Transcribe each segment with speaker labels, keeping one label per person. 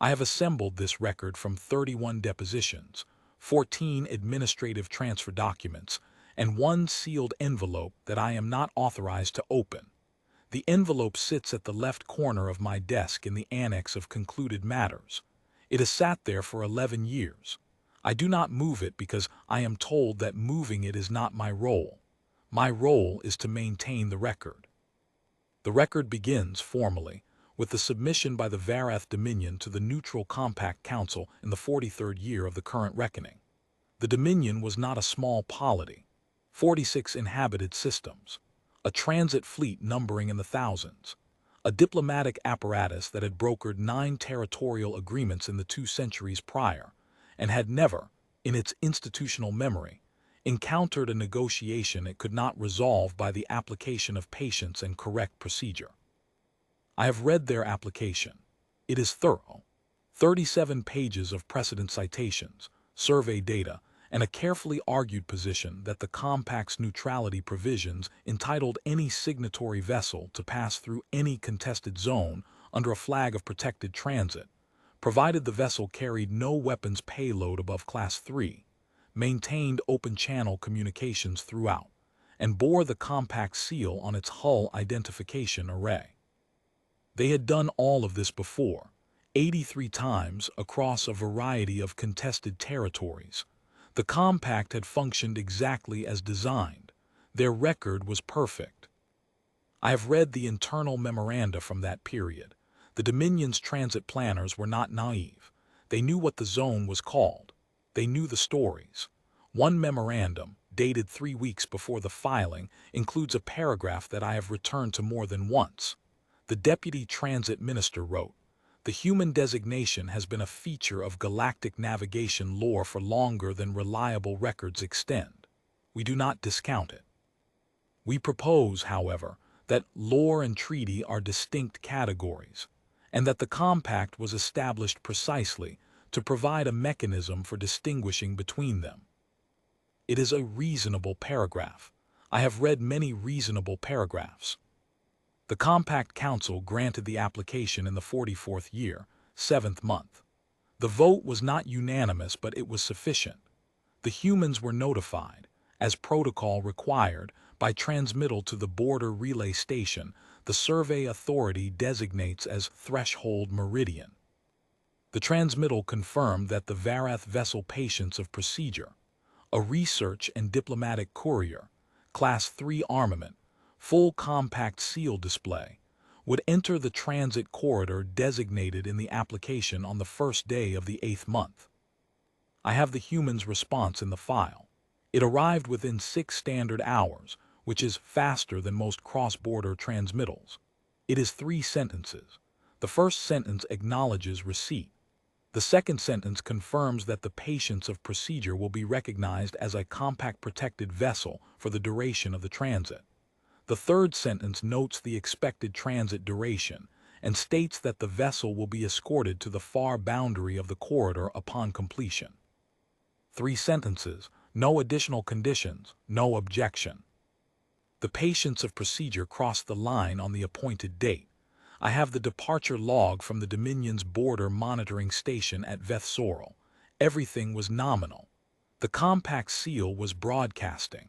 Speaker 1: I have assembled this record from 31 depositions, 14 administrative transfer documents, and one sealed envelope that I am not authorized to open. The envelope sits at the left corner of my desk in the Annex of Concluded Matters. It has sat there for 11 years. I do not move it because I am told that moving it is not my role. My role is to maintain the record. The record begins, formally, with the submission by the Varath Dominion to the Neutral Compact Council in the 43rd year of the current reckoning. The Dominion was not a small polity. 46 inhabited systems, a transit fleet numbering in the thousands, a diplomatic apparatus that had brokered 9 territorial agreements in the 2 centuries prior, and had never, in its institutional memory, encountered a negotiation it could not resolve by the application of patience and correct procedure. I have read their application. It is thorough. 37 pages of precedent citations, survey data, and a carefully argued position that the Compact's neutrality provisions entitled any signatory vessel to pass through any contested zone under a flag of protected transit, provided the vessel carried no weapons payload above Class 3, maintained open-channel communications throughout, and bore the Compact seal on its hull identification array. They had done all of this before, 83 times across a variety of contested territories. The Compact had functioned exactly as designed. Their record was perfect. I have read the internal memoranda from that period. The Dominion's transit planners were not naive. They knew what the zone was called. They knew the stories. One memorandum, dated 3 weeks before the filing, includes a paragraph that I have returned to more than once. The Deputy Transit Minister wrote, "The human designation has been a feature of galactic navigation lore for longer than reliable records extend. We do not discount it. We propose, however, that lore and treaty are distinct categories, and that the Compact was established precisely to provide a mechanism for distinguishing between them." It is a reasonable paragraph. I have read many reasonable paragraphs. The Compact Council granted the application in the 44th year, 7th month. The vote was not unanimous, but it was sufficient. The humans were notified, as protocol required, by transmittal to the border relay station the survey authority designates as threshold meridian. The transmittal confirmed that the Varath vessel patience of procedure, a research and diplomatic courier, Class 3 armament, full Compact seal display, would enter the transit corridor designated in the application on the first day of the 8th month. I have the human's response in the file. It arrived within 6 standard hours, which is faster than most cross-border transmittals. It is 3 sentences. The first sentence acknowledges receipt. The second sentence confirms that the patience of procedure will be recognized as a Compact-protected vessel for the duration of the transit. The third sentence notes the expected transit duration and states that the vessel will be escorted to the far boundary of the corridor upon completion. 3 sentences, no additional conditions, no objection. The patience of procedure crossed the line on the appointed date. I have the departure log from the Dominion's border monitoring station at Vethsorel. Everything was nominal. The Compact seal was broadcasting.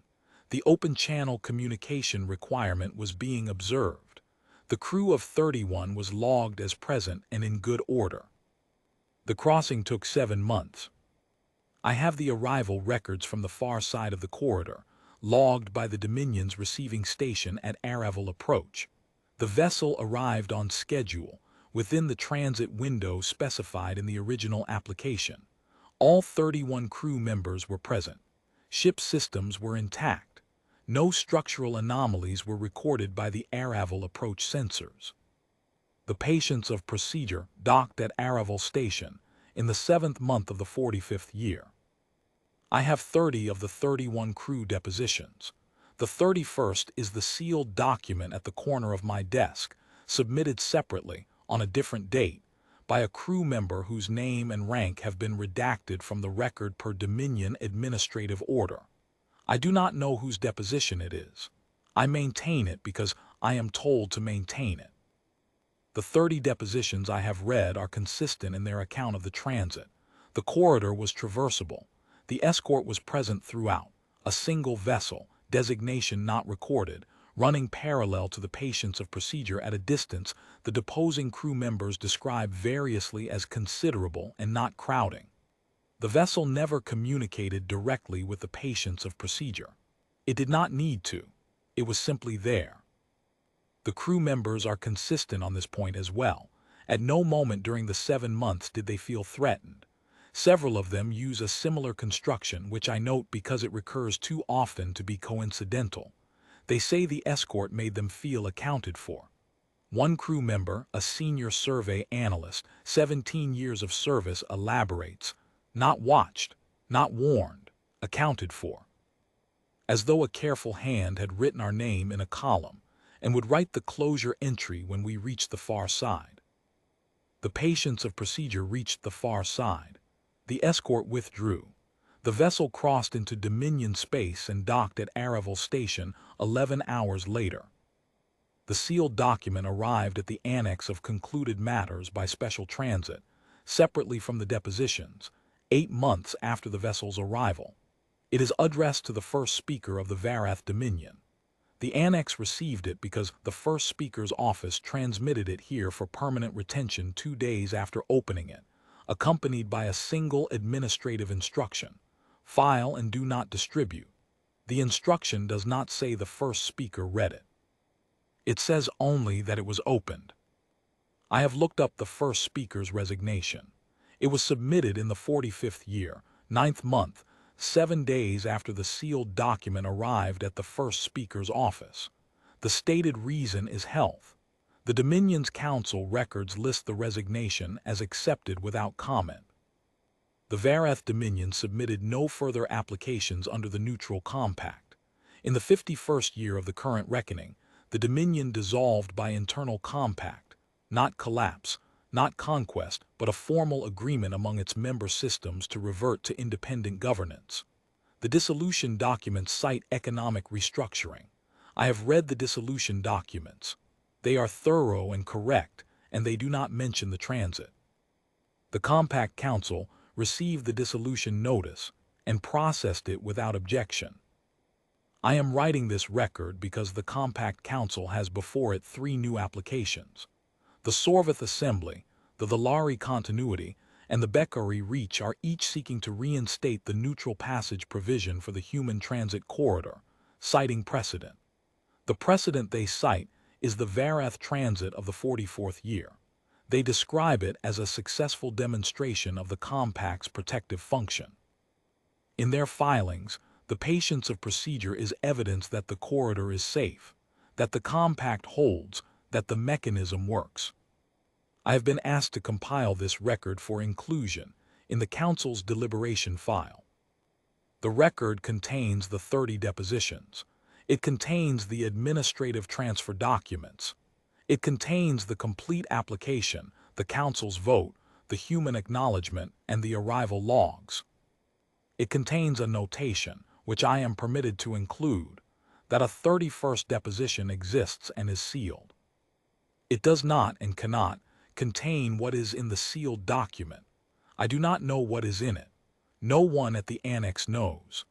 Speaker 1: The open-channel communication requirement was being observed. The crew of 31 was logged as present and in good order. The crossing took 7 months. I have the arrival records from the far side of the corridor, logged by the Dominion's receiving station at Araval approach. The vessel arrived on schedule, within the transit window specified in the original application. All 31 crew members were present. Ship systems were intact. No structural anomalies were recorded by the Araval approach sensors. The patience of procedure docked at Araval station in the 7th month of the 45th year. I have 30 of the 31 crew depositions. The 31st is the sealed document at the corner of my desk, submitted separately, on a different date, by a crew member whose name and rank have been redacted from the record per Dominion administrative order. I do not know whose deposition it is. I maintain it because I am told to maintain it. The 30 depositions I have read are consistent in their account of the transit. The corridor was traversable. The escort was present throughout. A single vessel, designation not recorded, running parallel to the patients of procedure at a distance the deposing crew members describe variously as considerable and not crowding. The vessel never communicated directly with the patients of procedure. It did not need to. It was simply there. The crew members are consistent on this point as well. At no moment during the 7 months did they feel threatened. Several of them use a similar construction, which I note because it recurs too often to be coincidental. They say the escort made them feel accounted for. One crew member, a senior survey analyst, 17 years of service, elaborates, not watched, not warned, accounted for. As though a careful hand had written our name in a column and would write the closure entry when we reached the far side. The patients of procedure reached the far side. The escort withdrew. The vessel crossed into Dominion space and docked at Arrival Station 11 hours later. The sealed document arrived at the Annex of Concluded Matters by special transit, separately from the depositions, 8 months after the vessel's arrival. It is addressed to the first speaker of the Varath Dominion. The Annex received it because the first speaker's office transmitted it here for permanent retention 2 days after opening it, accompanied by a single administrative instruction: file and do not distribute. The instruction does not say the first speaker read it. It says only that it was opened. I have looked up the first speaker's resignation. It was submitted in the 45th year, 9th month, 7 days after the sealed document arrived at the first speaker's office. The stated reason is health. The Dominion's Council records list the resignation as accepted without comment. The Varath Dominion submitted no further applications under the Neutral Compact. In the 51st year of the current reckoning, the Dominion dissolved by internal compact, not collapse, not conquest, but a formal agreement among its member systems to revert to independent governance. The dissolution documents cite economic restructuring. I have read the dissolution documents. They are thorough and correct, and they do not mention the transit. The Compact Council received the dissolution notice and processed it without objection. I am writing this record because the Compact Council has before it 3 new applications. The Sorvath Assembly, the Valari Continuity, and the Beccari Reach are each seeking to reinstate the neutral passage provision for the human transit corridor, citing precedent. The precedent they cite is the Varath transit of the 44th year. They describe it as a successful demonstration of the Compact's protective function. In their filings, the patience of procedure is evidence that the corridor is safe, that the Compact holds, that the mechanism works. I have been asked to compile this record for inclusion in the Council's deliberation file. The record contains the 30 depositions. It contains the administrative transfer documents. It contains the complete application, the Council's vote, the human acknowledgement, and the arrival logs. It contains a notation, which I am permitted to include, that a 31st deposition exists and is sealed. It does not and cannot contain what is in the sealed document. I do not know what is in it. No one at the Annex knows.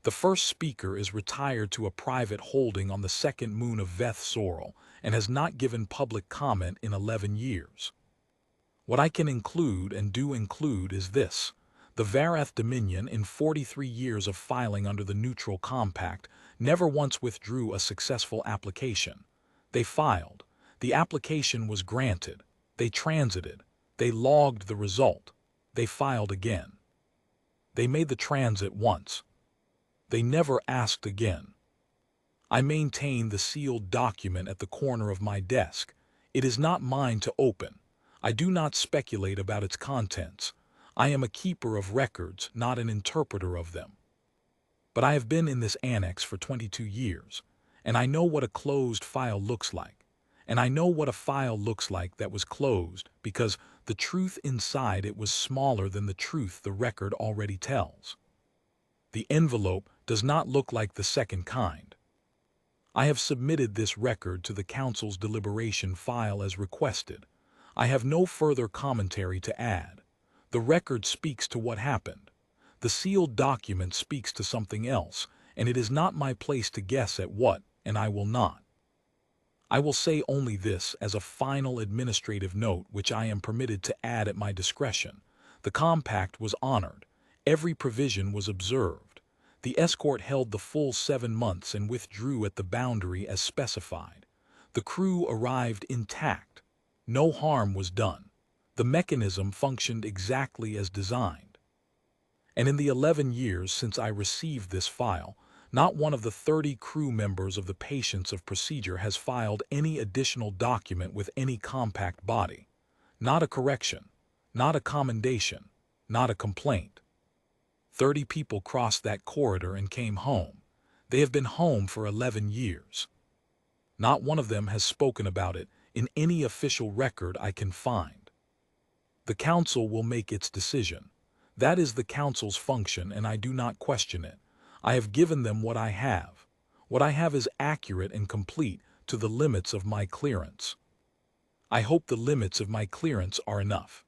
Speaker 1: The first speaker is retired to a private holding on the 2nd moon of Veth Sorrel and has not given public comment in 11 years. What I can include and do include is this: the Varath Dominion, in 43 years of filing under the Neutral Compact, never once withdrew a successful application. They filed. The application was granted. They transited. They logged the result. They filed again. They made the transit once. They never asked again. I maintain the sealed document at the corner of my desk. It is not mine to open. I do not speculate about its contents. I am a keeper of records, not an interpreter of them. But I have been in this annex for 22 years, and I know what a closed file looks like. And I know what a file looks like that was closed because the truth inside it was smaller than the truth the record already tells. The envelope does not look like the second kind. I have submitted this record to the Council's deliberation file as requested. I have no further commentary to add. The record speaks to what happened. The sealed document speaks to something else, and it is not my place to guess at what, and I will not. I will say only this as a final administrative note which I am permitted to add at my discretion. The compact was honored. Every provision was observed. The escort held the full 7 months and withdrew at the boundary as specified. The crew arrived intact. No harm was done. The mechanism functioned exactly as designed. And in the 11 years since I received this file, not one of the 30 crew members of the Patience of Procedure has filed any additional document with any compact body. Not a correction, not a commendation, not a complaint. 30 people crossed that corridor and came home. They have been home for 11 years. Not one of them has spoken about it in any official record I can find. The council will make its decision. That is the council's function, and I do not question it. I have given them what I have. What I have is accurate and complete to the limits of my clearance. I hope the limits of my clearance are enough.